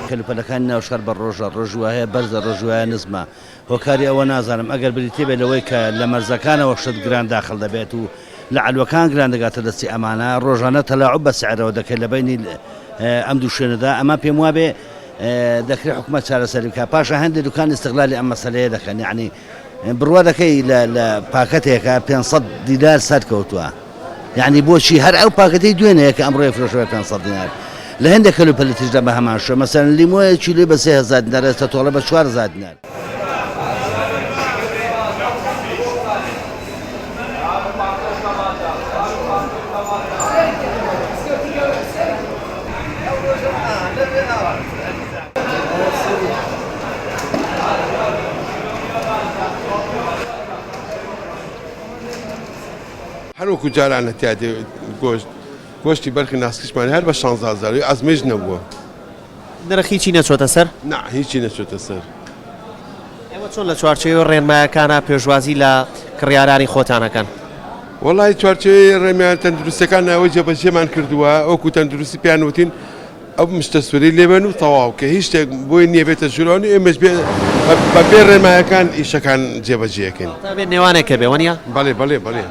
کەلوپەلەکانی ناوشار بە ڕۆژوایە بەرزە ڕۆژوایە نزمە هۆکاری ئەوە نازانم ئەگەر بریتێ بێ لەوەی کە لە مەرزەکانەوە شت گران داخل دەبێت و لە عەلوەکان گران دەگاتە دەستی ئەمانە ڕۆژانە تەلاعوب بە سعرەوە دەکەێت لە بینی ئەم دوو شوێنەدا ئەمە پێم وابێ دەکرێت حکومەت چارەسەری بکات پاشە هەندێک دوکان ئیستیغلالی ئەم مەسەلەیە دەکەن یعنی بڕوا دەکەی لە پاکەتێکە 500 دیلار سەر کەوتووە یعنی بۆچی هەر ئەو پاکەتەی دوێنەیە کە ئەمڕۆ فرۆشەوە 500 دینار لە هەندێک کەلوپەلەتیشدا بە هەمان شوێ مەسەلەن لیمۆیە کیلۆی بە 3000 دینار ئێستا تۆڵە بە 4000 دینار. هەروەکو جارانە تیادێ گۆشتی بەرخی ناسکشمان هەر بە 16,000 ئەزمێژ نەبووە. نرخی چی نەچۆتە سەر؟ نا هیچی نەچۆتە سەر. ئێوە چۆن لە چوارچێوەی ڕێنمایەکانە پێشوازی لە کڕیارانی خۆتانەکەن؟ وەڵی چوارچێوەی ڕێنمایان تەندروستەکان ناوەی جێبەجێمان کردووە وەکو تەندروستی پیان وتین ئەو مشتەسوەری لێبن و تەواو کە هیچ شتێک بۆی نییە بێتە ژوورۆنی ئێمەش بە بێ ڕێنمایەکان ئیشەکان جێبەجێەکەین. تا بێت نێوانێکە بێ وەنیە؟ بەڵێ بەڵێ بەڵێ.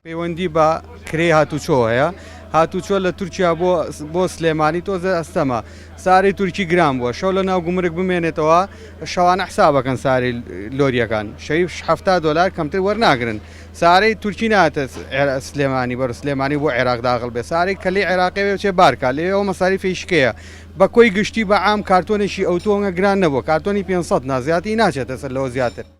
پەیوەندی بە کرێ هاتوچۆ هەیە هاتوچۆ لە تورکیا بۆ سلێمانی تۆزە ئەستەمە ساری تورکی گران بووە شەو لە ناو گومرگ بمێنێتەوە شەوانە حسابەکەن ساری لۆریەکان شەوی $70 کەمتر وەرناگرن سارەی تورکی ناتە سلێمانی بەر سلێمانی بۆ عێراق داخل بێ ساری کەلی عێراقی بچێ بارکە لێەوە مەساری فیشکەیە بە کۆی گشتی بە عام کارتۆنێکی ئەوتۆنگە گران نەبووە کارتۆنی 500 نازیاتی ناچێتە سەر لەوە زیاتر.